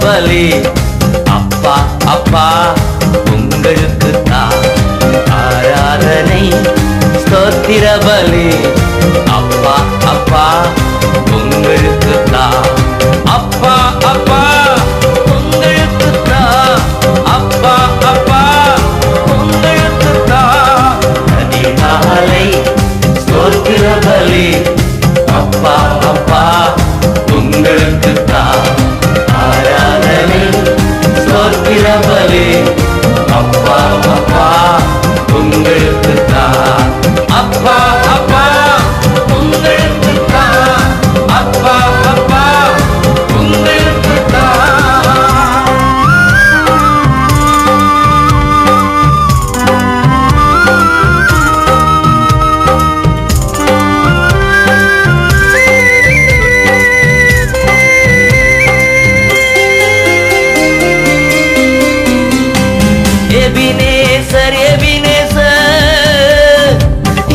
பலி அப்பா அப்பா உங்களுக்கு தான் ஆராதனை ஸ்தோத்திர பலி அப்பா அப்பா உங்களுக்கு தான் அப்பா அப்பா உங்களுக்கு தான் அப்பா அப்பா உங்களுக்கு தான் அதிகாலை ஸ்தோத்திர பலி அப்பா அப்பா உங்களுக்கு தான் ஆராதனை ஸ்தோத்திர பலி அப்பா அப்பா உங்களுக்கு தான் அப்பா அப்பா உங்களுக்கு தான் அப்பா அப்பா உங்களுக்கு தான் எபினேசர் எபினேசர்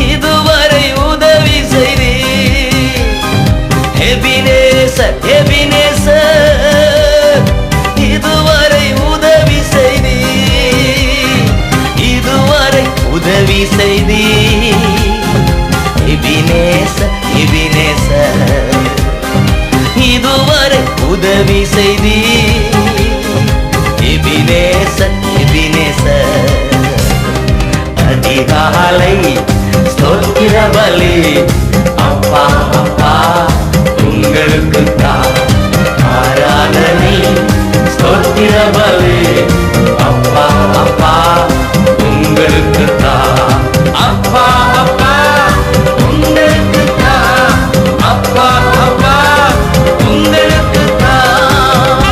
இதுவரை உதவி செய்தி எபினேசர் எபினேசர் இதுவரை உதவி செய்தி இதுவரை உதவி செய்தி எபினேசர் எபினேசர் இதுவரை உதவி செய்தி எபினேசர் எபினேசர் அதிகாலை ஸ்தோத்திர பலி அப்பா அப்பா உங்களுக்கு தான் ஆராதனை ஸ்தோத்திர பலி அப்பா அப்பா உங்களுக்கு தான் அப்பா அப்பா உங்களுக்கு தான் அப்பா அப்பா உங்களுக்கு தான்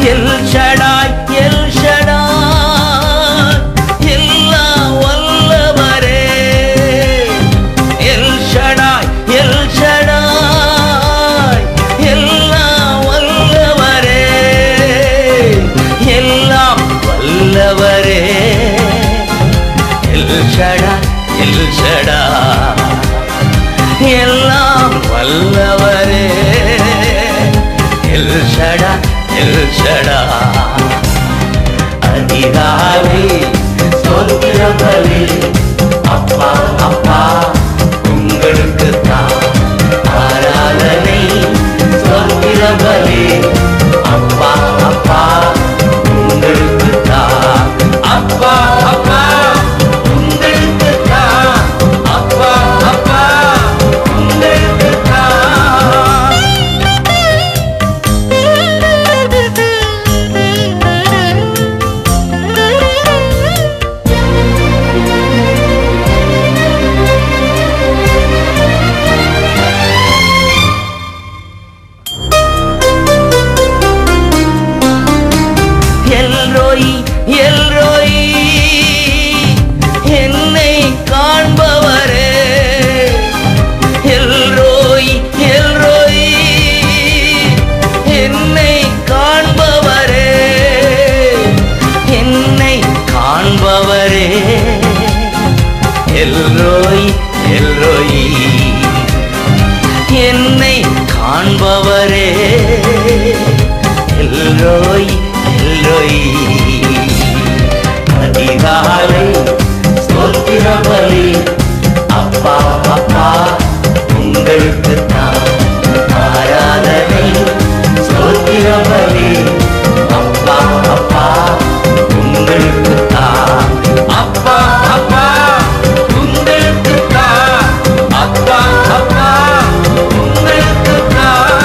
எல் ஷடாய் எல் ஷடாய் எல்லாம் வல்லவரே எல் ஷடாய் எல் ஷடாய் எல்லாம் வல்லவரே எல்லாம் வல்லவரே எல் ஷடாய் எல் ஷடாய் எல்லாம் வல்லவரே எல் ஷடாய் எல் ஷடாய் அதிகாலை ஸ்தோத்திர பலி அப்பா அப்பா உங்களுக்கு தான் ஆராதனை ஸ்தோத்திர பலி அப்பா அப்பா உங்களுக்கு தான் அப்பா அப்பா உங்களுக்கு தான் அப்பா அப்பா உங்களுக்கு தான் எல்ரோயி எல்ரோயி என்னை காண்பவரே எல்ரோயி எல்ரோயி என்னை காண்பவரே என்னை காண்பவரே எல்ரோயி எல்ரோயி என்னை காண்பவரே எல்ரோயி எல்ரோயி அதிகாலை ஸ்தோத்திர பலி அப்பா அப்பா உங்களுக்கு தான் ஆராதனை ஸ்தோத்திர பலி அப்பா அப்பா உங்களுக்கு தான் அப்பா அப்பா உங்களுக்கு தான் அப்பா அப்பா உங்களுக்கு தான்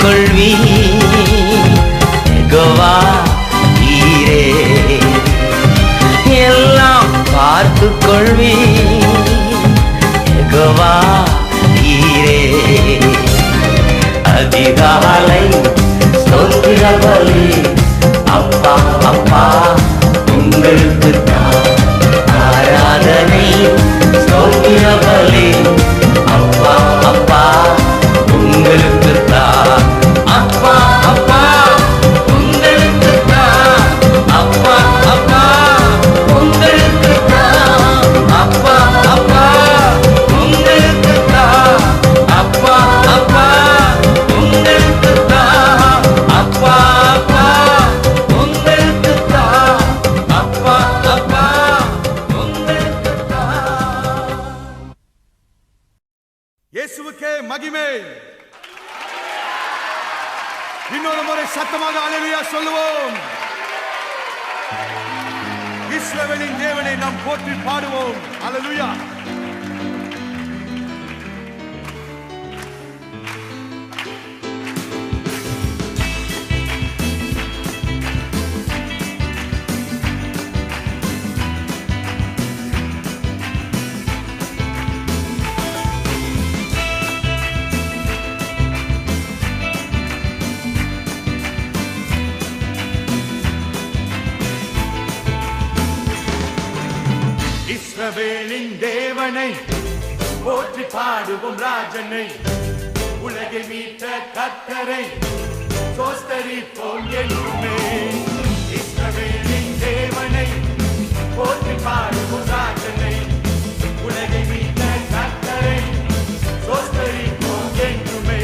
கொள்வி யெகோவா ஈரே எல்லாம் பார்த்து கொள்வி யெகோவா ஈரே அதிகாலை ஸ்தோத்திர பலி அப்பா அப்பா உங்களுக்கு தான் ஆராதனை ஸ்தோத்திர பலி அப்பா அப்பா உங்களுக்கு தான் அப்பா அப்பா உங்களுக்கு தான் அப்பா அப்பா உங்களுக்கு தான் அப்பா அப்பா உங்களுக்கு தான் அப்பா அப்பா உங்களுக்கு தான் அப்பா அப்பா உங்களுக்கு தான் அப்பா அப்பா உங்களுக்கு தான். இயேசுவுக்கே மகிமை. இன்னொரு முறை சத்தமாக அல்லேலூயா சொல்லுவோம். இஸ்ரவேலின் தேவனை நாம் போற்றி பாடுவோம். அல்லேலூயா. இஸ்ரவேலின் தேவனை போற்றி பாடுவோம் ராஜனை உலகை மீட்ட கர்த்தரை ஸ்தோத்திரிப்போம் என்றுமே. இஸ்ரவேலின் தேவனை போற்றி பாடுவோம் ராஜனை உலகை மீட்ட கர்த்தரை ஸ்தோத்திரிப்போம் என்றுமே.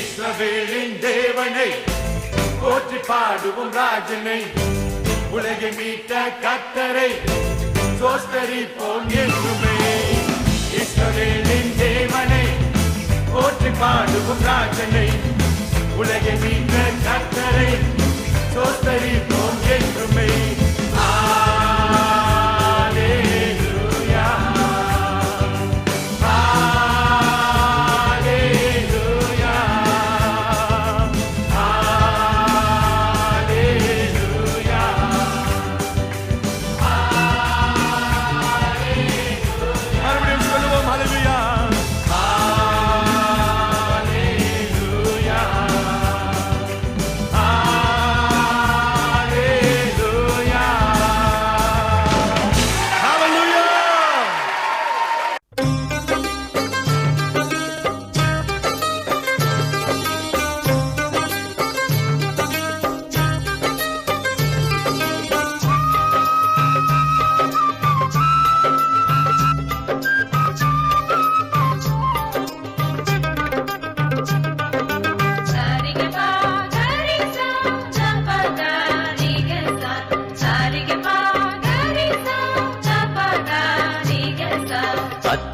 இஸ்ரவேலின் தேவனை போற்றி பாடுவோம் ராஜனை உலகை மீட்ட கர்த்தரை ஸ்தோத்திரிப்போம் என்றுமே. இஸ்ரவேலின் தேவனை போற்றி பாடுவோம் ராஜனை உலகை மீட்ட கர்த்தரை ஸ்தோத்திரிப்போம் என்றுமே.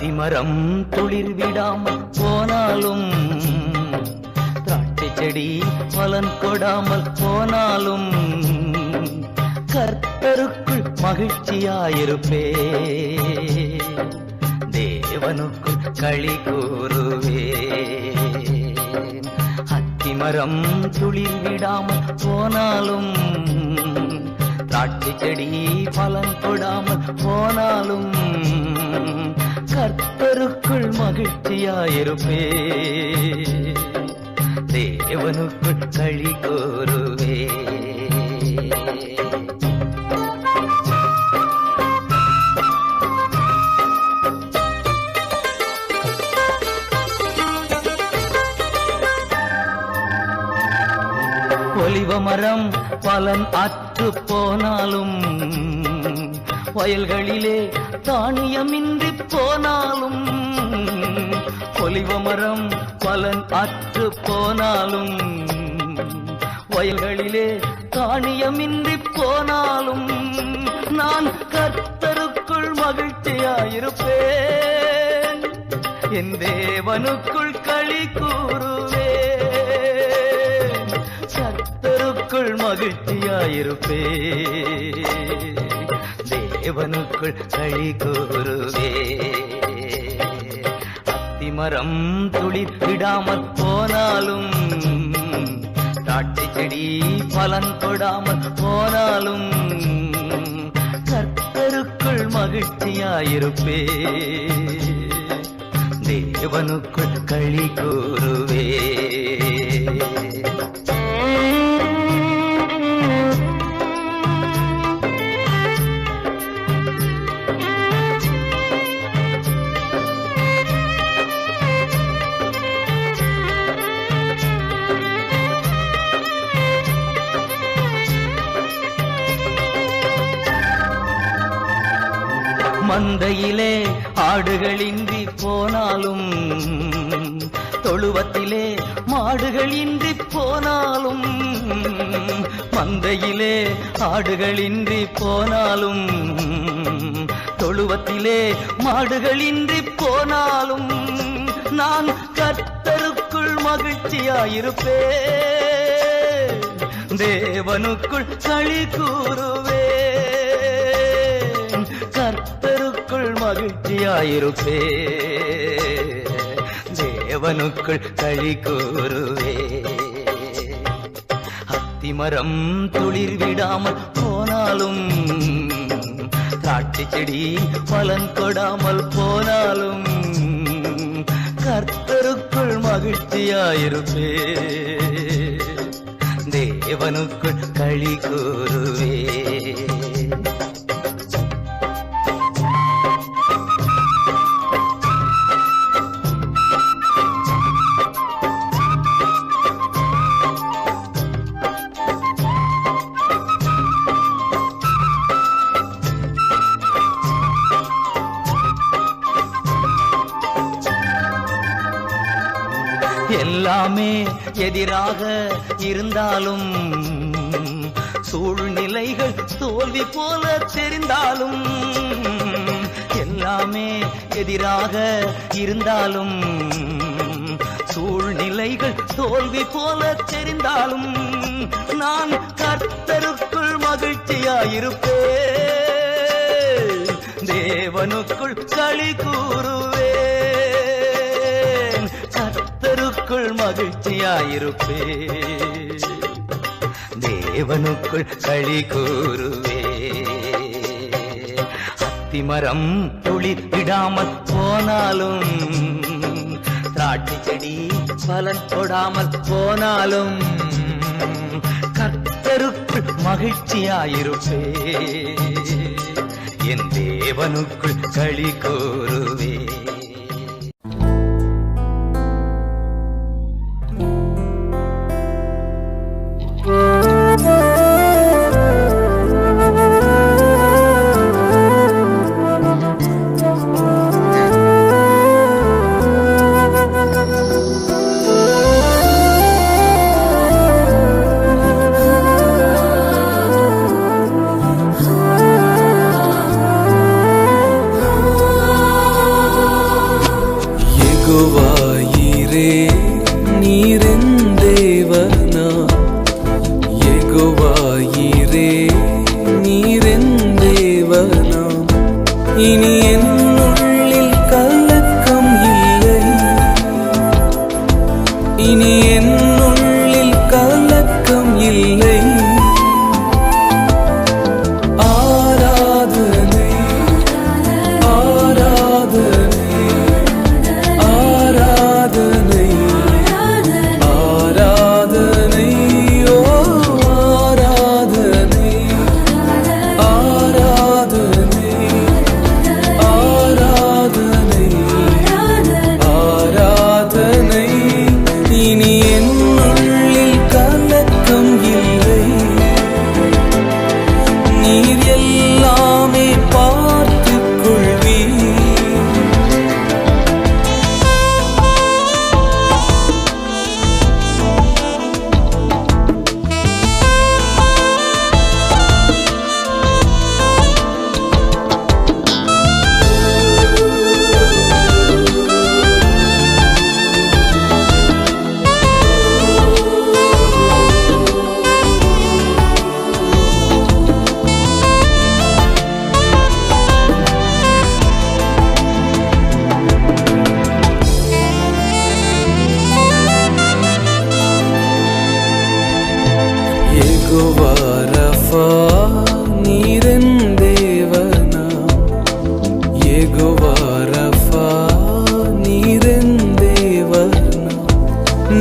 அத்திமரம் துளிர் விடாமல் போனாலும், திராட்சை செடி பலன் கொடாமல் போனாலும், கர்த்தருக்குள் மகிழ்ச்சியாயிருப்பே, தேவனுக்குள் களி கூறுவே. அத்திமரம் துளிர் விடாமல் போனாலும், திராட்சை செடி பலன் கொடாமல் போனாலும், கர்த்தருக்குள் மகிழ்ச்சியாயிருப்பே, தேவனுக்குள் களி கூறுவே. ஒலிவ மரம் பலன் அற்று போனாலும், வயல்களிலே தானியமின்றி போனாலும், ஒலிவ மரம் பலன் அற்று போனாலும், வயல்களிலே தானியமின்றி போனாலும், நான் கர்த்தருக்குள் மகிழ்ச்சியாயிருப்பேன், என் தேவனுக்குள் களி கூறுவேன், கர்த்தருக்குள் மகிழ்ச்சியாயிருப்பே, தேவனுக்குள் களி கூறுவே. அத்திமரம் துளிர் விடாமல் போனாலும், திராட்சை செடி பலன் கொடாமல் போனாலும், கர்த்தருக்குள் மகிழ்ச்சியாயிருப்பே, தேவனுக்குள் களி கூறுவே. மந்தையிலே ஆடுகளின்றி போனாலும், தொழுவத்திலே மாடுகளின்றி போனாலும், மந்தையிலே ஆடுகளின்றி போனாலும், தொழுவத்திலே மாடுகளின்றி போனாலும், நான் கர்த்தருக்குள் மகிழ்ச்சியாயிருப்பே, தேவனுக்குள் களி கூறுவே, கர்த்தருக்குள் மகிழ்ச்சியாயிருப்பே, தேவனுக்குள் களி கூறுவே. அத்திமரம் துளிர் விடாமல் போனாலும், திராட்சை செடி பலன் கொடாமல் போனாலும், கர்த்தருக்குள் மகிழ்ச்சியாயிருப்பே, தேவனுக்குள் களி கூறுவே. எல்லாமே எதிராக இருந்தாலும், சூழ்நிலைகள் தோல்வி போல தெரிந்தாலும், எல்லாமே எதிராக இருந்தாலும், சூழ்நிலைகள் தோல்வி போல தெரிந்தாலும், நான் கர்த்தருக்குள் மகிழ்ச்சியாயிருப்பேன், தேவனுக்குள் களி கூறுவேன், கர்த்தருக்குள் மகிழ்ச்சியாயிருப்பே, தேவனுக்குள் களி கூறுவே. அத்திமரம் துளிர் விடாமல் போனாலும், திராட்சை செடி பலன் கொடாமல் போனாலும், கர்த்தருக்குள் மகிழ்ச்சியாயிருப்பே, என் தேவனுக்குள் களி கூறுவே. யெகோவா ரஃபா நீரென் தேவனாம். யெகோவா ரஃபா நீரென் தேவனாம்.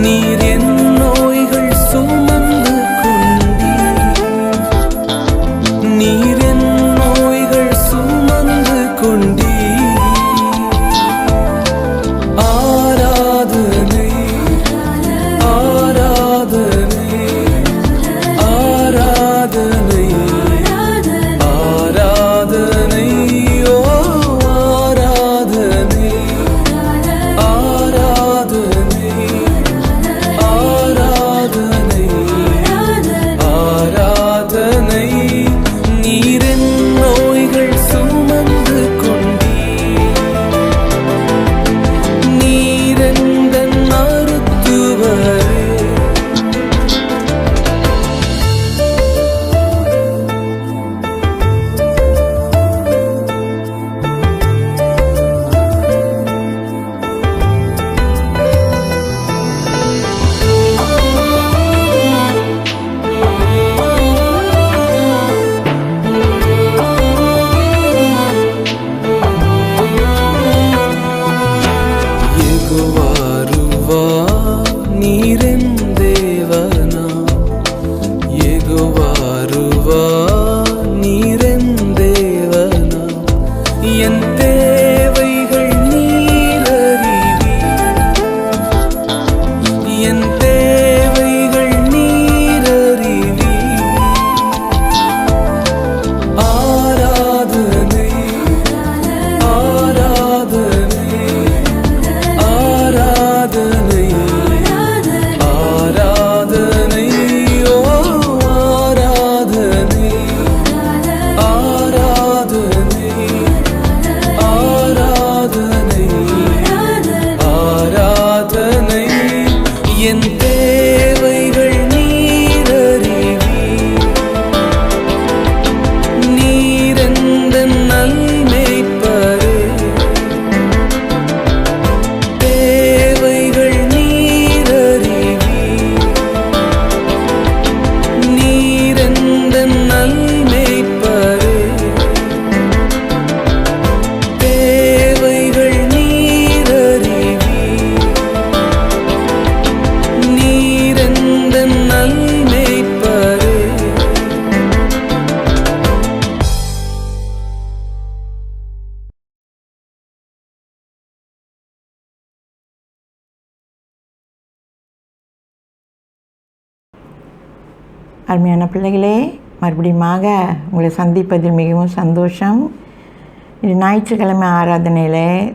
நீர் என் நோய்கள் சுமந்து கொண்டீர். நீர் என் நோய்கள் சுமந்து கொண்டீர். ஆராதனை ஆராதனை ஆராதனை ஆராதனை ஓ ஆராதனை ஆராதனை ஆராதனை ஆராதனை. நீரென் நோய்கள் சுமந்து கொண்டீர். நீரெந்தன் மருத்துவரே. யெகோவா ருவா நீரென் தேவனாம். யெகோவா ருவா நீரென் தேவனாம். என் தேவைகள் நீரறிவீர். என் தேவைகள் நீரறிவீர். ஆராதனை ஆராதனை ஆராதனை ஆராதனை ஓ ஆராதனை ஆராதனை ஆராதனை ஆராதனை. என் தேவைகள் நீரறிவீர். நீரெந்தன் நல்மேய்ப்பரே. தேவைகள் நீரறிவீர். நீரெந்தன் நல்மேய்ப்பரே. தேவைகள் நீரறிவீர். நீரெந்தன் நல்மேய்ப்பரே. அருமையான பிள்ளைகளே, மறுபடியுமாக உங்களை சந்திப்பதில் மிகவும் சந்தோஷம். இது ஞாயிற்றுக்கிழமை ஆராதனையில்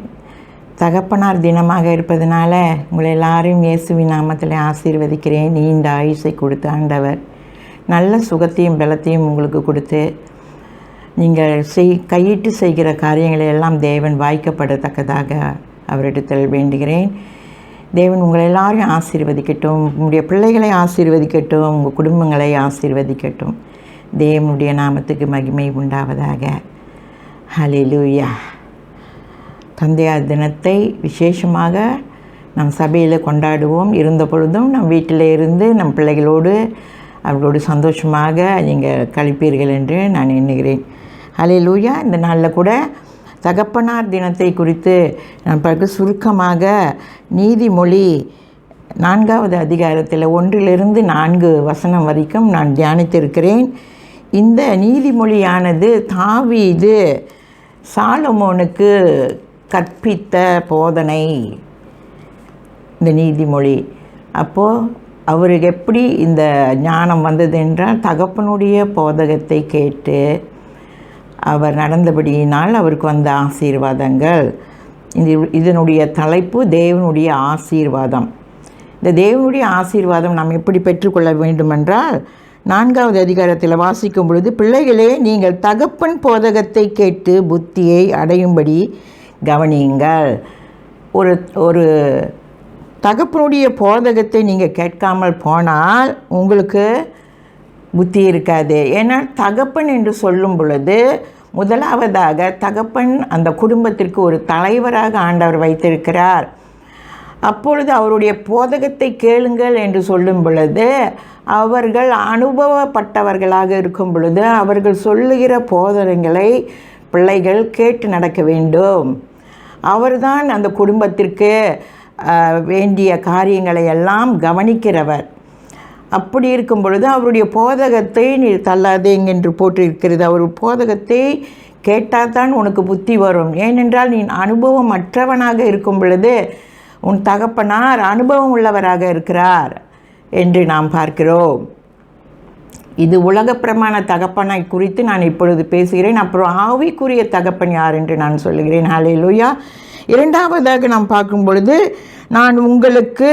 தகப்பனார் தினமாக இருப்பதனால உங்களை எல்லாரையும் இயேசுவின் நாமத்தில் ஆசீர்வதிக்கிறேன். நீண்ட ஆயுசை கொடுத்த ஆண்டவர் நல்ல சுகத்தையும் பலத்தையும் உங்களுக்கு கொடுத்து நீங்கள் கையிட்டு செய்கிற காரியங்களை எல்லாம் தேவன் வாய்க்கப்படத்தக்கதாக அவரிடத்தில் வேண்டுகிறேன். தேவன் உங்களை எல்லாரையும் ஆசீர்வதிக்கட்டும். உங்களுடைய பிள்ளைகளை ஆசீர்வதிக்கட்டும். உங்கள் குடும்பங்களை ஆசீர்வதிக்கட்டும். தேவனுடைய நாமத்துக்கு மகிமை உண்டாவதாக. ஹல்லேலூயா. தந்தையார் தினத்தை விசேஷமாக நம் சபையில் கொண்டாடுவோம். இருந்த பொழுதும் நம் வீட்டில் இருந்து நம் பிள்ளைகளோடு அவர்களோடு சந்தோஷமாக நீங்கள் கழிப்பீர்கள் என்று நான் எண்ணுகிறேன். ஹல்லேலூயா. இந்த நாளில் கூட தகப்பனார் தினத்தை குறித்து நான் பார்க்க சுருக்கமாக நீதிமொழி 4வது அதிகாரத்தில் 1-4 வசனம் வரைக்கும் நான் தியானித்திருக்கிறேன். இந்த நீதிமொழியானது தாவீது சாலமோனுக்கு கற்பித்த போதனை. இந்த நீதிமொழி அப்போது அவருக்கு எப்படி இந்த ஞானம் வந்தது என்றால் தகப்பனுடைய போதகத்தை கேட்டு அவர் நடந்தபடியினால் அவருக்கு வந்த ஆசீர்வாதங்கள். இதனுடைய தலைப்பு தேவனுடைய ஆசீர்வாதம். இந்த தேவனுடைய ஆசீர்வாதம் நாம் எப்படி பெற்றுக்கொள்ள வேண்டுமென்றால் 4வது அதிகாரத்தில் வாசிக்கும் பொழுது, பிள்ளைகளே நீங்கள் தகப்பன் போதகத்தை கேட்டு புத்தியை அடையும்படி கவனியுங்கள். ஒரு தகப்பனுடைய போதகத்தை நீங்கள் கேட்காமல் போனால் உங்களுக்கு புத்தி இருக்காது. ஏன்னா தகப்பன் என்று சொல்லும் பொழுது முதலாவதாக தகப்பன் அந்த குடும்பத்திற்கு ஒரு தலைவராக ஆண்டவர் வைத்திருக்கிறார். அப்பொழுது அவருடைய போதகத்தை கேளுங்கள் என்று சொல்லும் பொழுது அவர்கள் அனுபவப்பட்டவர்களாக இருக்கும் பொழுது அவர்கள் சொல்லுகிற போதனைகளை பிள்ளைகள் கேட்டு நடக்க வேண்டும். அவர்தான் அந்த குடும்பத்திற்கு வேண்டிய காரியங்களை எல்லாம் கவனிக்கிறவர். அப்படி இருக்கும் பொழுது அவருடைய போதகத்தை நீ தள்ளாதேங்க என்று போட்டிருக்கிறது. அவர் போதகத்தை கேட்டால் தான் உனக்கு புத்தி வரும். ஏனென்றால் நீ அனுபவமற்றவனாக இருக்கும் பொழுது உன் தகப்பனார் அனுபவம் உள்ளவராக இருக்கிறார் என்று நாம் பார்க்கிறோம். இது உலக பிரமாண தகப்பனை குறித்து நான் இப்பொழுது பேசுகிறேன். அப்புறம் ஆவிக்குரிய தகப்பன் யார் என்று நான் சொல்லுகிறேன். ஹல்லேலூயா. இரண்டாவதாக நாம் பார்க்கும் பொழுது நான் உங்களுக்கு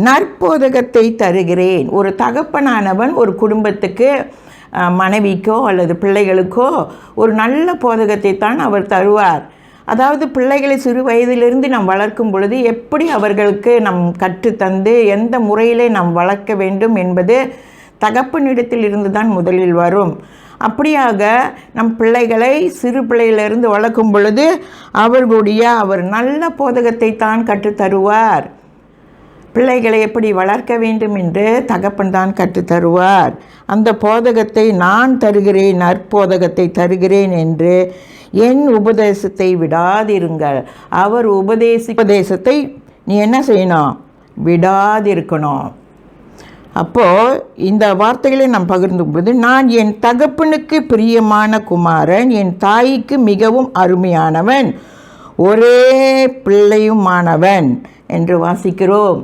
நற்போதகத்தை தருகிறேன். ஒரு தகப்பனானவன் ஒரு குடும்பத்துக்கு மனைவிக்கோ அல்லது பிள்ளைகளுக்கோ ஒரு நல்ல போதகத்தை தான் அவர் தருவார். அதாவது பிள்ளைகளை சிறு வயதிலிருந்து நாம் வளர்க்கும் பொழுது எப்படி அவர்களுக்கு நாம் கற்றுத்தந்து எந்த முறையிலே நாம் வளர்க்க வேண்டும் என்பது தகப்பனிடத்தில் இருந்து தான் முதலில் வரும். அப்படியாக நம் பிள்ளைகளை சிறு பிள்ளையிலிருந்து வளர்க்கும் பொழுது அவர் நல்ல போதகத்தை தான் கற்றுத்தருவார். பிள்ளைகளை எப்படி வளர்க்க வேண்டும் என்று தகப்பன் தான் கற்றுத்தருவார். அந்த போதகத்தை நான் தருகிறேன், நற்போதகத்தை தருகிறேன் என்று என் உபதேசத்தை விடாதிருங்கள். அவர் உபதேசத்தை நீ என்ன செய்யணும்? விடாதிருக்கணும். அப்போது இந்த வார்த்தைகளை நாம் பகிர்ந்தும் பொழுது நான் என் தகப்பனுக்கு பிரியமான குமாரன், என் தாய்க்கு மிகவும் அருமையானவன், ஒரே பிள்ளையுமானவன் என்று வாசிக்கிறோம்.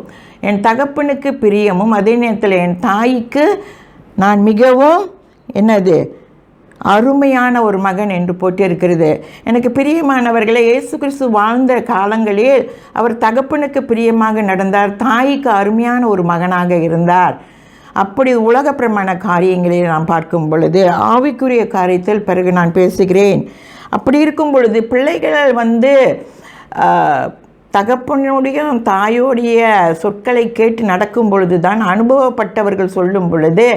என் தகப்பனுக்கு பிரியமும் அதே நேரத்தில் என் தாய்க்கு நான் மிகவும் அருமையான ஒரு மகன் என்று போட்டிருக்கிறது. எனக்கு பிரியமானவர்களை, இயேசு கிறிஸ்து வாழ்ந்த காலங்களில் அவர் தகப்பனுக்கு பிரியமாக நடந்தார், தாய்க்கு அருமையான ஒரு மகனாக இருந்தார். அப்படி உலக பிரமாண காரியங்களில் நாம் பார்க்கும் பொழுது ஆவிக்குரிய காரியத்தில் பிறகு நான் பேசுகிறேன். அப்படி இருக்கும் பொழுது பிள்ளைகள் தகப்பனுடைய தாயோடைய சொற்களை கேட்டு நடக்கும் பொழுது தான் அனுபவப்பட்டவர்கள் சொல்லும் பொழுது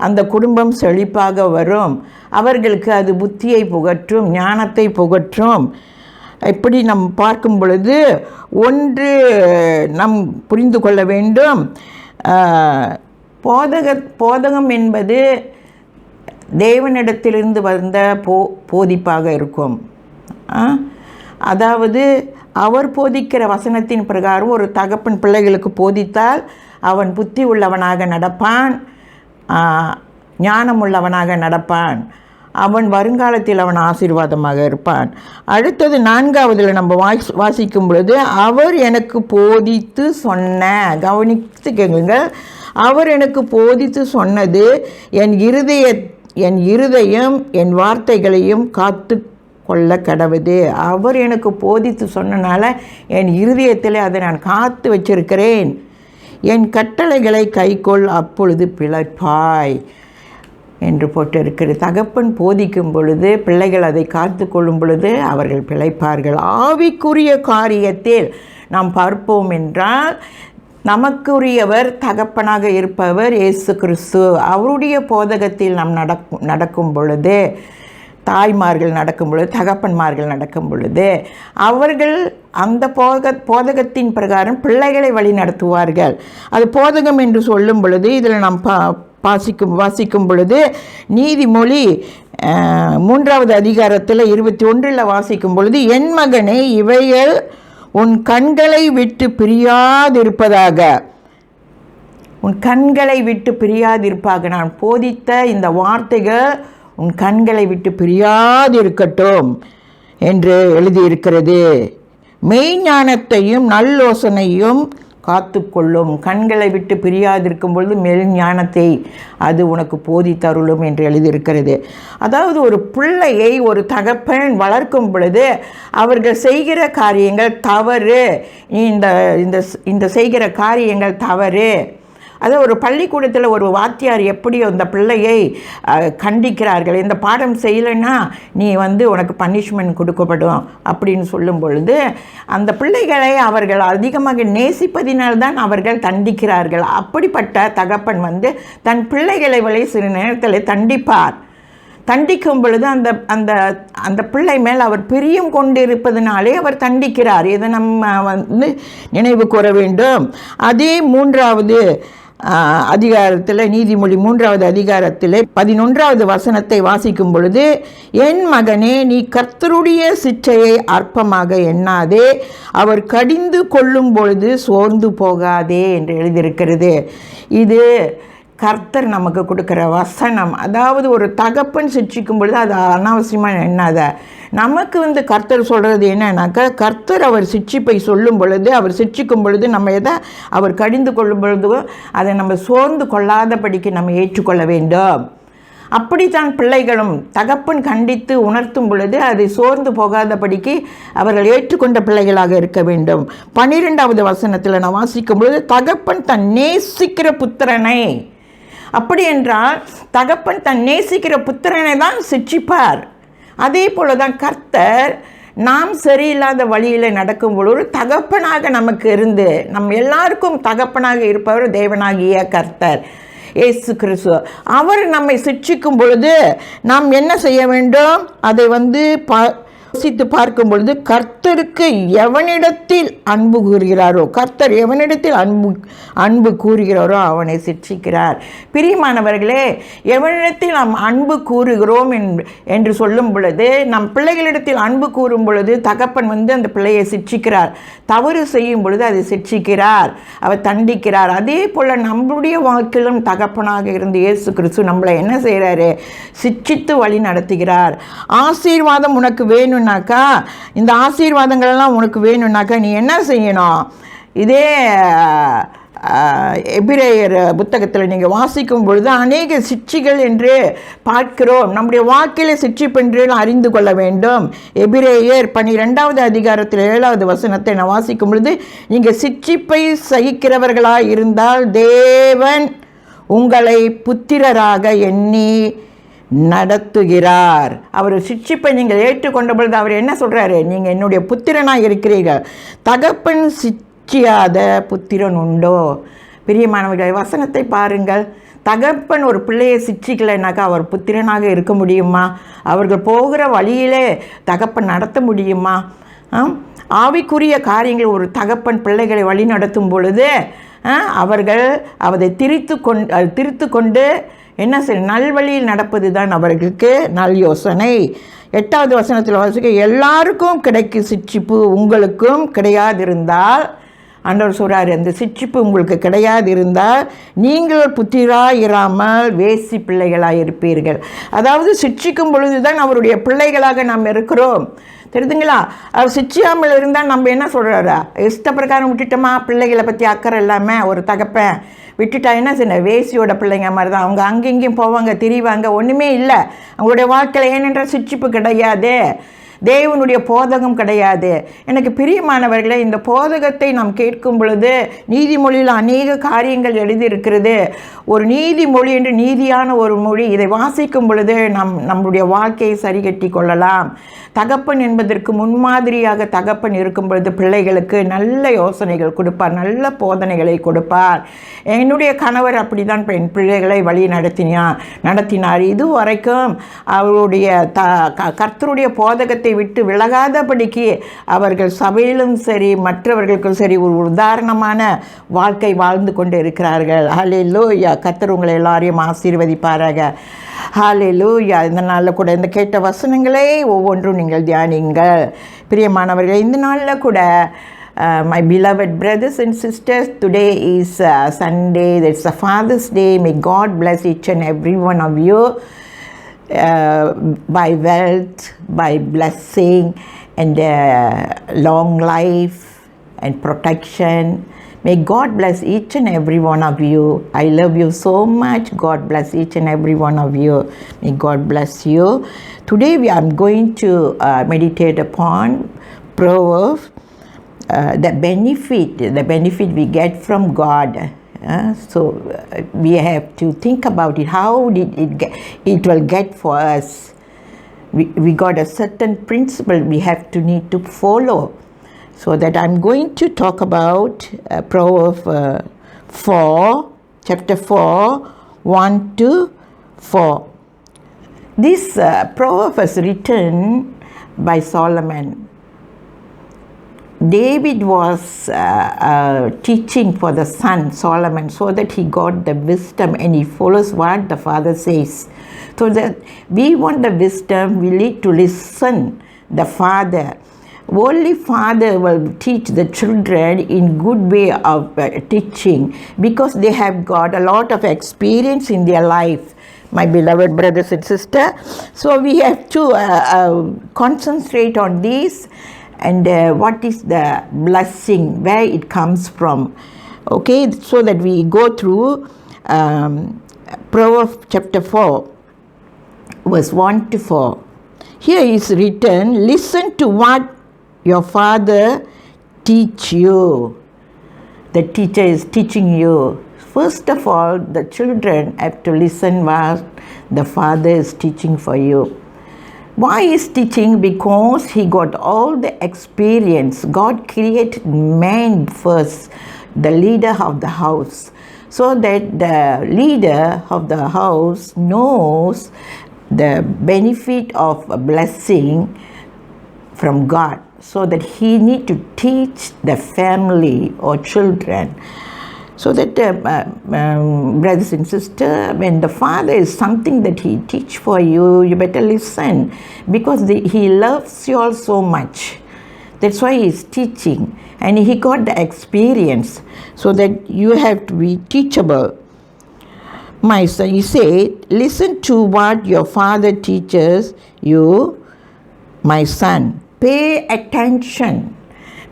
அந்த குடும்பம் செழிப்பாக வரும். அவர்களுக்கு அது புத்தியை புகற்றும், ஞானத்தை புகற்றும். இப்படி நம் பார்க்கும் பொழுது ஒன்று நம் புரிந்து கொள்ள வேண்டும். போதகம் என்பது தேவனிடத்திலிருந்து வந்த போதிப்பாக இருக்கும். அதாவது அவர் போதிக்கிற வசனத்தின் பிரகாரம் ஒரு தகப்பன் பிள்ளைகளுக்கு போதித்தால் அவன் புத்தி உள்ளவனாக நடப்பான், ஞானம் உள்ளவனாக நடப்பான், அவன் வருங்காலத்தில் அவன் ஆசீர்வாதமாக இருப்பான். அடுத்தது 4வதில் நம்ம வாசிக்கும் பொழுது அவர் எனக்கு போதித்து சொன்ன, கவனித்து கேளுங்கள், அவர் எனக்கு போதித்து சொன்னது என் இருதயம் என் வார்த்தைகளையும் காத்து கொள்ள கடவுது. அவர் எனக்கு போதித்து சொன்னனால என் இருதயத்தில் அதை நான் காத்து வச்சிருக்கிறேன். என் கட்டளைகளை கைக்கொள், அப்பொழுது பிழைப்பாய் என்று போட்டிருக்கிறது. தகப்பன் போதிக்கும் பொழுது பிள்ளைகள் அதை காத்து கொள்ளும் பொழுது அவர்கள் பிழைப்பார்கள். ஆவிக்குரிய காரியத்தில் நாம் பார்ப்போம் என்றால் நமக்குரியவர் தகப்பனாக இருப்பவர் இயேசு கிறிஸ்து. அவருடைய போதகத்தில் நாம் நடக்கும் பொழுது, தாய்மார்கள் நடக்கும் பொழுது, தகப்பன்மார்கள் நடக்கும் பொழுது அவர்கள் அந்த போதகத்தின் பிரகாரம் பிள்ளைகளை வழி நடத்துவார்கள். அது போதகம் என்று சொல்லும் பொழுது இதில் நாம் வாசிக்கும் பொழுது நீதிமொழி 3வது அதிகாரத்தில் 21 வாசிக்கும் பொழுது என் மகனே இவைகள் உன் கண்களை விட்டு பிரியாதிருப்பதாக, உன் கண்களை விட்டு பிரியாதிருப்பாக, நான் போதித்த இந்த வார்த்தைகள் உன் கண்களை விட்டு பிரியாதிருக்கட்டும் என்று எழுதியிருக்கிறது. மெய்ஞானத்தையும் நல்லோசனையும் காத்துக்கொள்ளும். கண்களை விட்டு பிரியாதிருக்கும் பொழுது மெய்ஞானத்தை அது உனக்கு போதித்தருளும் என்று எழுதியிருக்கிறது. அதாவது ஒரு பிள்ளையை ஒரு தகப்பன் வளர்க்கும் பொழுது அவர்கள் செய்கிற காரியங்கள் தவறு, இந்த செய்கிற காரியங்கள் தவறு. அது ஒரு பள்ளிக்கூடத்தில் ஒரு வாத்தியார் எப்படி அந்த பிள்ளையை கண்டிக்கிறார்கள், இந்த பாடம் செய்யலைன்னா நீ உனக்கு பனிஷ்மெண்ட் கொடுக்கப்படும் அப்படின்னு சொல்லும் பொழுது அந்த பிள்ளைகளை அவர்கள் அதிகமாக நேசிப்பதினால்தான் அவர்கள் தண்டிக்கிறார்கள். அப்படிப்பட்ட தகப்பன் தன் பிள்ளைகளை சிறு நேரத்தில் தண்டிப்பார். தண்டிக்கும் பொழுது அந்த அந்த அந்த பிள்ளை மேல் அவர் பிரியம் கொண்டிருப்பதனாலே அவர் தண்டிக்கிறார். இதை நம்ம வந்து நினைவு கூற வேண்டும். அதே 3வது அதிகாரத்தில், நீதிமொழி 3வது அதிகாரத்தில் 11வது வசனத்தை வாசிக்கும் பொழுது, என் மகனே, நீ கர்த்தருடைய சிற்றையை அற்பமாக எண்ணாதே, அவர் கடிந்து கொள்ளும் பொழுது சோர்ந்து போகாதே என்று எழுதியிருக்கிறது. இது கர்த்தர் நமக்கு கொடுக்குற வசனம். அதாவது ஒரு தகப்பன் சிட்சிக்கும் பொழுது அது அனாவசியமாக எண்ணாத. நமக்கு வந்து கர்த்தர் சொல்கிறது என்னன்னாக்கா, கர்த்தர் அவர் சிட்சிப்பை சொல்லும் பொழுது, அவர் சிட்சிக்கும் பொழுது நம்ம எதை அவர் கடிந்து கொள்ளும் பொழுது அதை நம்ம சோர்ந்து கொள்ளாதபடிக்கு நம்ம ஏற்றுக்கொள்ள வேண்டும். அப்படித்தான் பிள்ளைகளும் தகப்பன் கண்டித்து உணர்த்தும் பொழுது அதை சோர்ந்து போகாதபடிக்கு அவர்கள் ஏற்றுக்கொண்ட பிள்ளைகளாக இருக்க வேண்டும். 12வது வசனத்தில் நான் வாசிக்கும் பொழுது, தகப்பன் தன் நேசிக்கிற புத்திரனை, அப்படி என்றால் தகப்பன் தன் நேசிக்கிற புத்திரனை தான் சிட்சிப்பார். அதே போல தான் கர்த்தர் நாம் சரியில்லாத வழியில் நடக்கும் பொழுது தகப்பனாக நமக்கு இருந்து நம்ம எல்லாருக்கும் தகப்பனாக இருப்பவர் தேவனாகிய கர்த்தர் இயேசு கிறிஸ்து. அவர் நம்மை சிட்சிக்கும் பொழுது நாம் என்ன செய்ய வேண்டும்? அதை வந்து யோசித்து பார்க்கும் பொழுது, கர்த்தருக்கு எவனிடத்தில் அன்பு கூறுகிறாரோ, கர்த்தர் எவனிடத்தில் அன்பு கூறுகிறாரோ அவனை சிட்சிக்கிறார். பிரியமானவர்களே, எவனிடத்தில் நாம் அன்பு கூறுகிறோம் என்று சொல்லும் பொழுது, நம் பிள்ளைகளிடத்தில் அன்பு கூறும் பொழுது தகப்பன் வந்து அந்த பிள்ளையை சிட்சிக்கிறார். தவறு செய்யும் பொழுது அதை சிட்சிக்கிறார், அவர் தண்டிக்கிறார். அதே போல் நம்முடைய வாழ்க்கையிலும் தகப்பனாக இருந்து இயேசு கிறிஸ்து நம்மளை என்ன செய்கிறாரு? சிட்சித்து வழி நடத்துகிறார். ஆசீர்வாதம் உனக்கு வேணும், இந்த ஆசீர்வாதங்கள்லாம் உனக்கு வேணும்னாக்கா நீ என்ன செய்யணும்? இதே எபிரேயர் புத்தகத்தில் நீங்கள் வாசிக்கும் பொழுது அநேக சிட்சிகள் என்று பார்க்கிறோம். நம்முடைய வாழ்க்கையில் சிட்சிப்பென்று அறிந்து கொள்ள வேண்டும். எபிரேயர் 12வது அதிகாரத்தில் 7வது வசனத்தை நான் வாசிக்கும் பொழுது, நீங்கள் சிட்சிப்பை சகிக்கிறவர்களாக இருந்தால் தேவன் உங்களை புத்திரராக எண்ணி நடத்துகிறார். அவர் சிட்சிப்பை நீங்கள் ஏற்றுக்கொண்ட பொழுது அவர் என்ன சொல்கிறாரு? நீங்கள் என்னுடைய புத்திரனாக இருக்கிறீர்கள். தகப்பன் சிட்சியாத புத்திரன் உண்டோ? பிரியமானவர்கள், வசனத்தை பாருங்கள். தகப்பன் ஒரு பிள்ளையை சிட்சிக்கலைனாக்கா அவர் புத்திரனாக இருக்க முடியுமா? அவர்கள் போகிற வழியிலே தகப்பன் நடத்த முடியுமா? ஆவிக்குரிய காரியங்கள் ஒரு தகப்பன் பிள்ளைகளை வழி நடத்தும் பொழுது அவர்கள் அதை திரித்து கொண்டு என்ன செய்ய நல்வழியில் நடப்பது தான் அவர்களுக்கு நல் யோசனை. 8வது வசனத்தில் வாசிக்க, எல்லாருக்கும் கிடைக்கும் சிட்சிப்பு உங்களுக்கும் கிடையாதிருந்தால், ஆண்டவர் சொல்கிறார், அந்த சிட்சிப்பு உங்களுக்கு கிடையாதிருந்தால் நீங்கள் புத்திராயிராமல் வேசி பிள்ளைகளாக இருப்பீர்கள். அதாவது சிட்சிக்கும் பொழுது தான் அவருடைய பிள்ளைகளாக நாம் இருக்கிறோம். தெரியுதுங்களா? அவர் சிட்சியாமல் இருந்தால் நம்ம என்ன சொல்கிறாரா? இஷ்ட பிரகாரம் விட்டுட்டோமா? பிள்ளைகளை பற்றி அக்கறை இல்லாமல் ஒரு தகப்பன் விட்டுட்டா என்ன செய்ய? வேசியோட பிள்ளைங்க மாதிரி தான். அவங்க அங்கெங்கேயும் போவாங்க, திரிவாங்க, ஒன்றுமே இல்லை அவங்களுடைய வாழ்க்கையில். ஏனென்றால் சிட்சிப்பு கிடையாது, தேவனுடைய போதகம் கிடையாது. எனக்கு பிரியமானவர்களே, இந்த போதகத்தை நாம் கேட்கும் பொழுது நீதிமொழியில் அநேக காரியங்கள் எழுதியிருக்கிறது. ஒரு நீதிமொழி என்று நீதியான ஒரு மொழி, இதை வாசிக்கும் பொழுது நம்முடைய வாழ்க்கையை சரிகட்டி கொள்ளலாம். தகப்பன் என்பதற்கு முன்மாதிரியாக தகப்பன் இருக்கும் பொழுது பிள்ளைகளுக்கு நல்ல யோசனைகள் கொடுப்பார், நல்ல போதனைகளை கொடுப்பார். என்னுடைய கணவர் அப்படி தான் என் பிள்ளைகளை வழி நடத்தினார். இதுவரைக்கும் அவருடைய கர்த்தருடைய போதகத்தை விட்டு விலகாதபடிக்கு அவர்கள் சபையிலும் சரி மற்றவர்களுக்கும் சரி ஒரு உதாரணமான வாழ்க்கை வாழ்ந்து கொண்டு இருக்கிறார்கள். ஹல்லேலூயா. கர்த்தர் உங்களை எல்லாரையும் ஆசீர்வதிப்பாராக. ஹல்லேலூயா. இந்த நாளில் கூட இந்த கேட்ட வசனங்களே ஒவ்வொன்றும் நீங்கள் தியானிங்கள். பிரியமானவர்களே, இந்த நாளில் கூட my beloved brothers and sisters, today is Sunday, it's a Father's Day. May God bless each and every one of you by wealth, by blessing and long life and protection. May God bless each and every one of you. I love you so much. God bless each and every one of you. May God bless you. Today we are going to meditate upon Proverbs, the benefit we get from God. So we have to think about it. How did it will get for us? We got a certain principle we have to need to follow. So that I'm going to talk about Proverbs 4, chapter 4, 1 to 4. This proverb was written by Solomon. David was teaching for the son Solomon so that he got the wisdom and he follows what the father says. So that we want the wisdom, we need to listen the father. Only father will teach the children in good way of teaching because they have got a lot of experience in their life, my beloved brothers and sisters. So we have to concentrate on this and what is the blessing, where it comes from. Okay, so that we go through Proverbs chapter 4, verse 1 to 4. Here is written, listen to what your father teach you. The teacher is teaching you. First of all, the children have to listen what the father is teaching for you. Why is teaching? Because he got all the experience. God created man first, the leader of the house, so that the leader of the house knows the benefit of a blessing from God, so that he need to teach the family or children. So that brothers and sisters, when the father is something that he teach for you, you better listen, because he loves you all so much. That's why he's teaching, and he got the experience, so that you have to be teachable. My son, he said, listen to what your father teaches you, my son. Pay attention.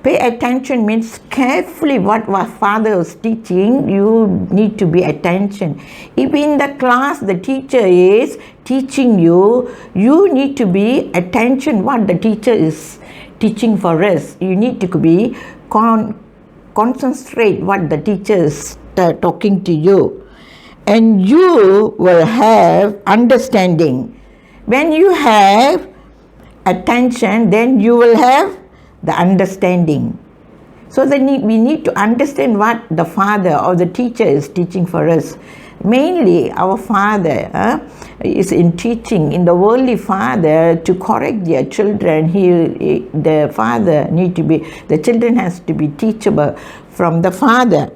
Pay attention means carefully what father is teaching, you need to be attention. If in the class the teacher is teaching you, you need to be attention what the teacher is teaching for us. You need to be concentrate what the teacher is talking to you. And you will have understanding. When you have attention, then you will have the understanding. So then we need to understand what the father or the teacher is teaching for us. Mainly our father is in teaching, in the worldly father, to correct their children. The father need to be, the children has to be teachable from the father.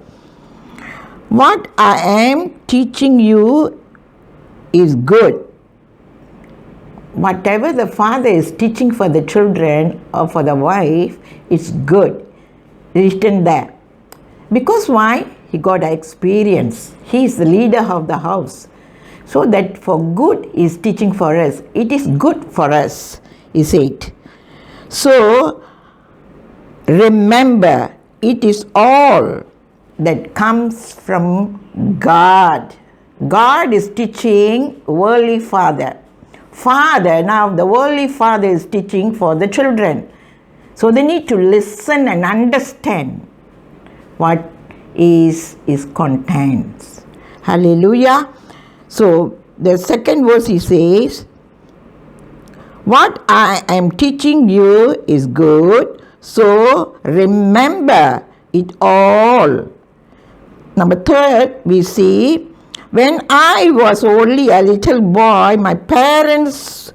What I am teaching you is good. Whatever the father is teaching for the children or for the wife, it's good. Written there. Because why? He got experience. He is the leader of the house. So that for good is teaching for us. It is good for us, he said. So remember, it is all that comes from God. God is teaching worldly father. Now the worldly father is teaching for the children. So they need to listen and understand what is contents. Hallelujah. So the second verse he says, what I am teaching you is good, so remember it all. Number third, we see, when I was only a little boy, my parents,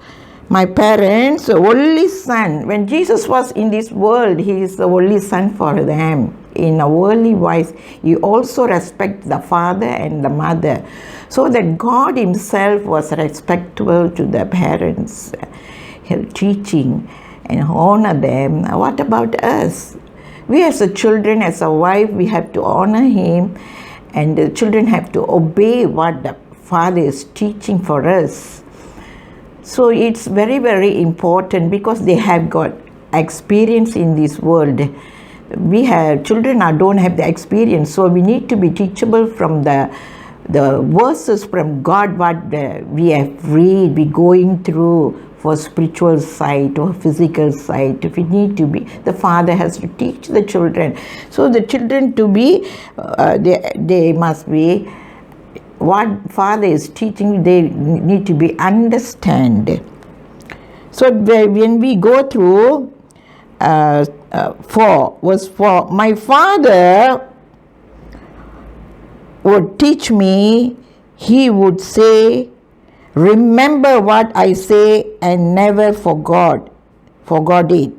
only son, when Jesus was in this world, he is the only son for them. In a worldly wise, he also respects the father and the mother. So that God himself was respectful to the parents, teaching and honor them. What about us? We as a children, as a wife, we have to honor him, and the children have to obey what the father is teaching for us. So it's very, very important, because they have got experience in this world. We have children don't have the experience, so we need to be teachable from the verses from God, what we have read, we going through for spiritual side or physical side. If we need to be, the father has to teach the children. So the children to be, they must be, what father is teaching, they need to be understand. So when we go through 4, verse 4, my father would teach me, he would say, Remember what I say and never forgot it.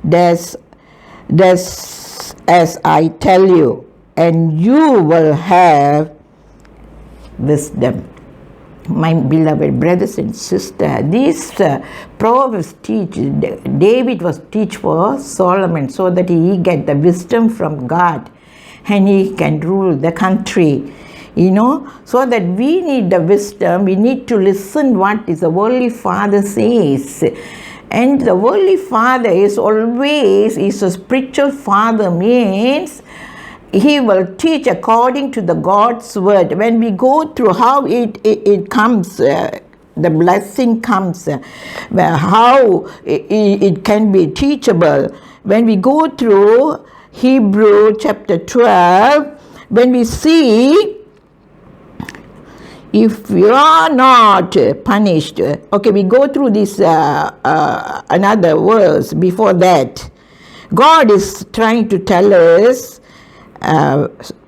That's as I tell you, and you will have wisdom. My beloved brothers and sisters, these Proverbs teach, David was teach for Solomon so that he get the wisdom from God and he can rule the country. So that we need the wisdom, we need to listen what is the Holy Father says. And the Holy Father is a spiritual father, means he will teach according to the God's word. When we go through how it comes, the blessing comes, how it can be teachable. When we go through Hebrew chapter 12, when we see, if you are not punished, okay, we go through this another verse before that. God is trying to tell us,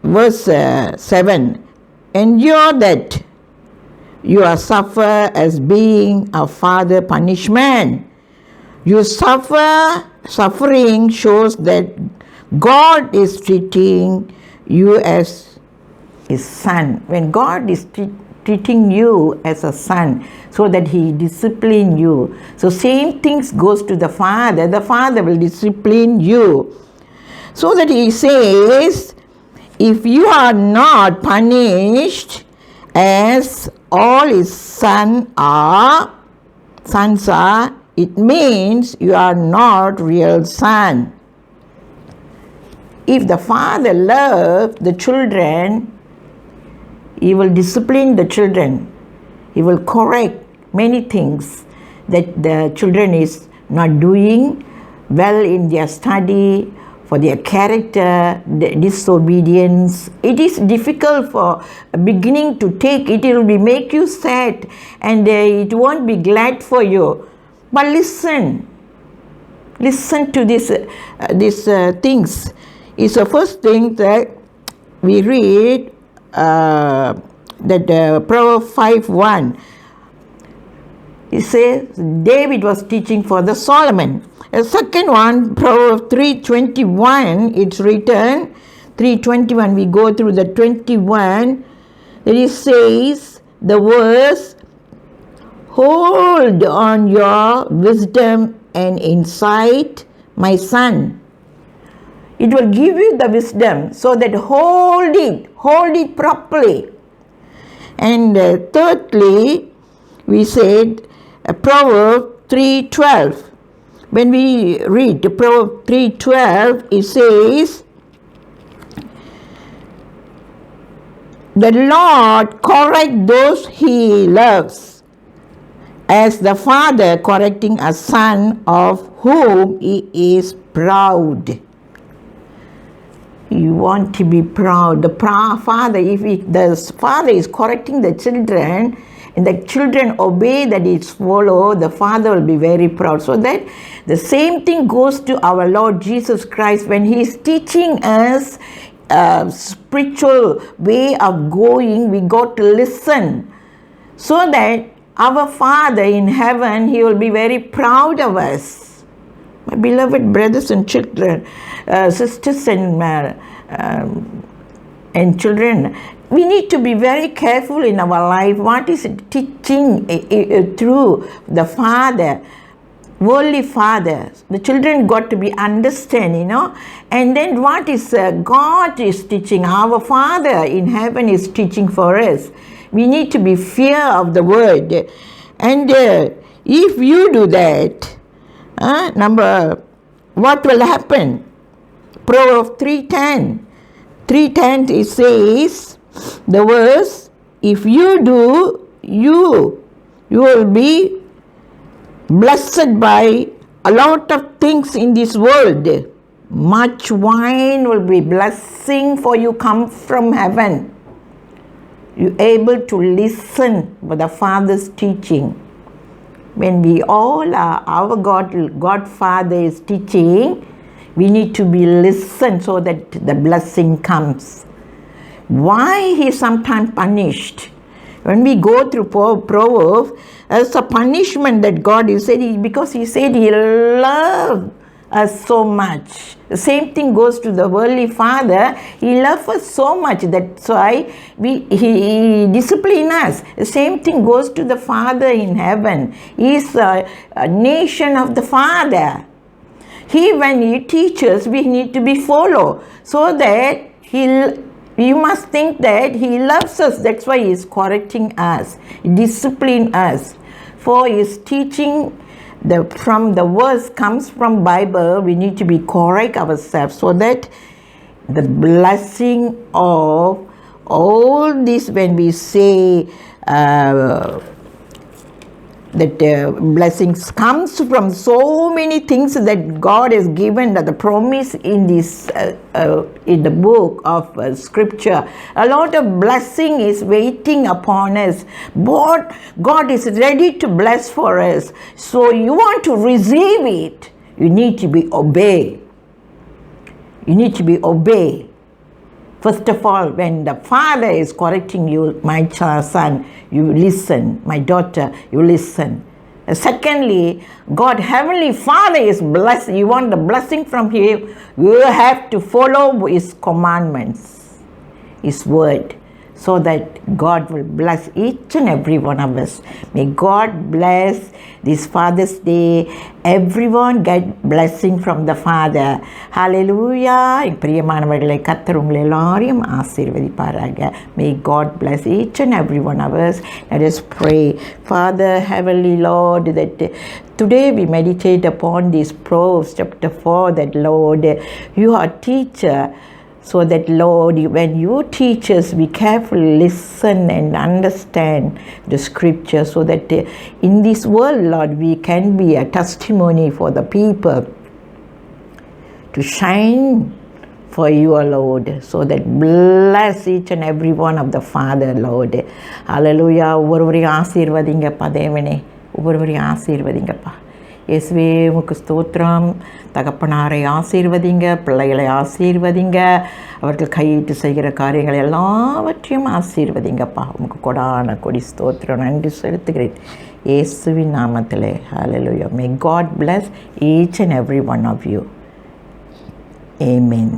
verse 7, endure that you are suffer as being a father punishment. You suffering shows that God is treating you as his son. When God is treating you as a son, so that he discipline you. So same things goes to the Father. The Father will discipline you. So that he says, if you are not punished as all his sons are, it means you are not real son. If the Father loves the children, he will discipline the children. He will correct many things that the children is not doing well in their study, for their character, the disobedience. It is difficult for a beginning to take. It will make you sad, and it won't be glad for you. But listen to these things. It's the first thing that we read, that Proverbs 5:1. It says David was teaching for the Solomon. The second one, Proverbs 3:21, it's written, 3:21, we go through the 21, it says the verse, hold on your wisdom and insight, my son. It will give you the wisdom, so that hold it properly. And thirdly, we said Proverbs 3:12. When we read Proverbs 3:12, it says, the Lord corrects those he loves, as the father correcting a son of whom he is proud. You want to be proud. The father, the father is correcting the children, and the children obey, that is follow, the Father will be very proud. So that the same thing goes to our Lord Jesus Christ when he is teaching us a spiritual way of going. We got to listen, so that our Father in heaven, he will be very proud of us. My beloved brothers and children, sisters and children, we need to be very careful in our life. What is teaching through the Father, Holy Father? The children got to be understand, And then what is God is teaching? Our Father in heaven is teaching for us. We need to be fear of the word. And if you do that, what will happen? Proverbs 3:10. 3:10 it says, the verse, if you do, you will be blessed by a lot of things in this world. Much wine will be blessing for you, come from heaven. You able to listen for the Father's teaching. When we all are, our God Father is teaching, we need to be listen, so that the blessing comes. Why he sometimes punished? When we go through Proverbs, as a punishment that God is said, because He said He loved us so much. The same thing goes to the worldly father. He loves us so much. That's why He disciplines us. The same thing goes to the Father in heaven. He is a nation of the Father. When He teaches, we need to be follow, so that you must think that He loves us. That's why He is correcting us, disciplining us. For His teaching from the verse comes from Bible, we need to be correct ourselves, so that the blessing of all this, when we say that blessings comes from so many things that God has given, that the promise in this in the book of scripture, a lot of blessing is waiting upon us. But God is ready to bless for us. So you want to receive it, you need to be obey. You need to be obey. First of all, when the father is correcting you, my son, you listen. My daughter, you listen. Secondly, God, Heavenly Father is blessed. You want the blessing from Him, you have to follow His commandments, His word, so that God will bless each and every one of us. May God bless this Father's Day. Everyone get blessing from the Father. Hallelujah. பிரியமானவர்களை கர்த்தர் உங்களை எல்லாரையும் ஆசீர்வதிப்பாராக. May God bless each and every one of us. Let us pray. Father, Heavenly Lord, that today we meditate upon this Proverbs chapter 4, that Lord, you are teacher. So that, Lord, when you teach us, we carefully listen and understand the scripture, so that in this world, Lord, we can be a testimony for the people to shine for you, Lord. So that bless each and every one of the Father, Lord. Hallelujah. ஒவ்வொருவரையும் ஆசீர்வதிங்கப்பா தேவனே, ஒவ்வொருவரையும் ஆசீர்வதிங்கப்பா. இயேசுவே உமக்கு ஸ்தோத்திரம். தகப்பனாரை ஆசீர்வதிங்க, பிள்ளைகளை ஆசீர்வதிங்க, அவர்கள் கையிட்டு செய்கிற காரியங்கள் எல்லாவற்றையும் ஆசீர்வதிங்கப்பா. உமக்கு கொடான கொடி ஸ்தோத்திரம் நன்றி செலுத்துகிறேன் இயேசுவின் நாமத்திலே. ஹல்லேலூயா. May God bless each and every one of you. Amen.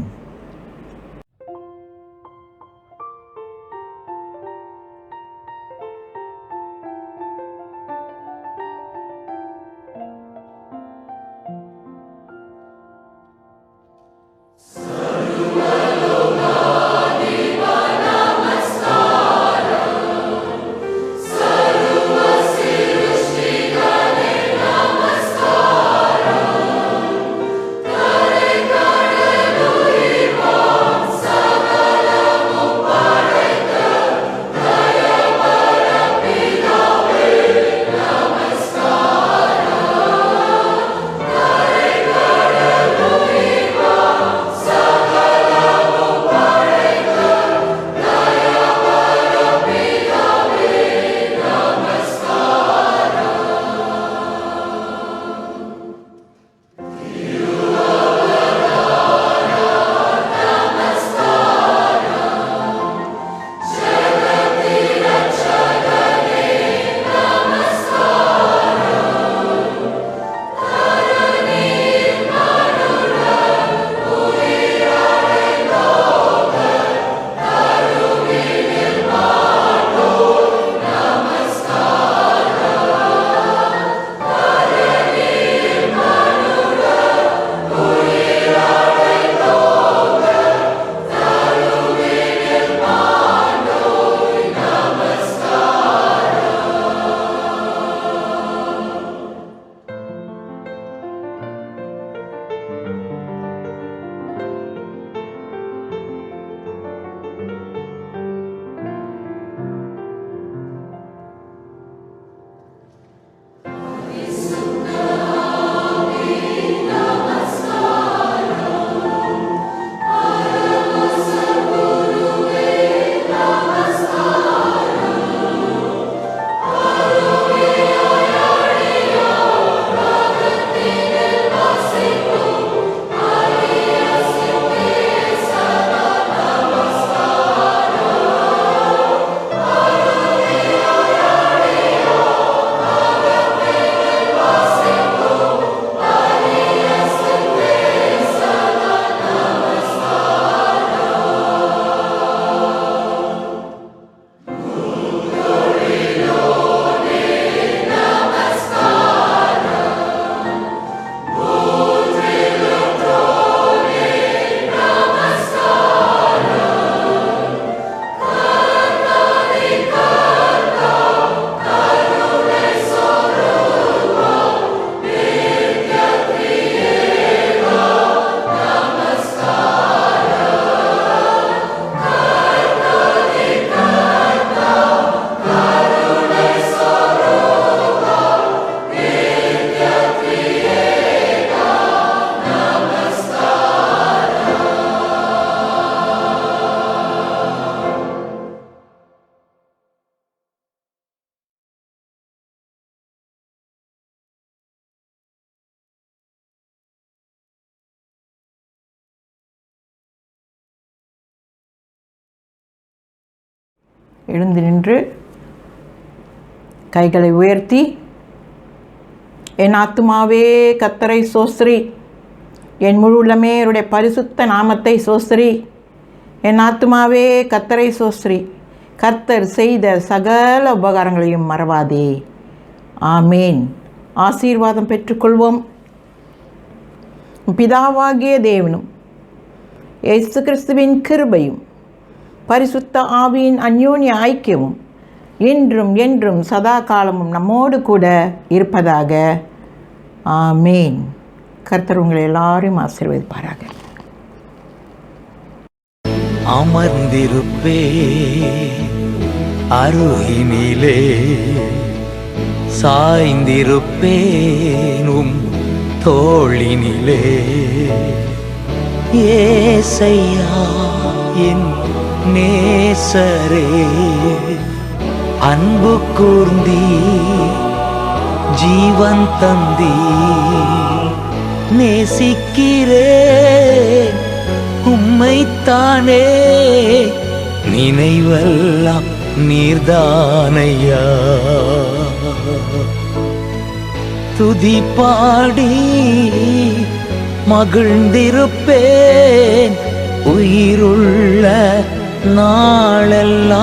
எழுந்து நின்று கைகளை உயர்த்தி, என் ஆத்துமாவே கர்த்தரை சோஸ்திரி, என் முழு உள்ளமே அவருடைய பரிசுத்த நாமத்தை சோஸ்திரி, என் ஆத்துமாவே கர்த்தரை சோஸ்திரி, கர்த்தர் செய்த சகல உபகாரங்களையும் மறவாதே. ஆமேன். ஆசீர்வாதம் பெற்றுக்கொள்வோம். பிதாவாகிய தேவனும் இயேசு கிறிஸ்துவின் கிருபையும் பரிசுத்த ஆவியின் அந்யோன்ய ஐக்கியமும் இன்றும் என்றும் சதா காலமும் நம்மோடு கூட இருப்பதாக. ஆமேன். கர்த்தர் உங்களை எல்லாரையும் ஆசீர்வதிப்பாராக. அமர்ந்திருப்பே அருகினிலே, சாய்ந்திருப்பேனும் தோளினிலே. ஏசையா என் நேசரே, அன்பு கூர்ந்தி ஜீவன் தந்தி, நேசிக்கிறேன் உம்மைத்தானே, நினைவெல்லாம் நீர்தானையா. துதி பாடி மகிழ்ந்திருப்பேன் உயிருள்ள நாளெல்லாம்.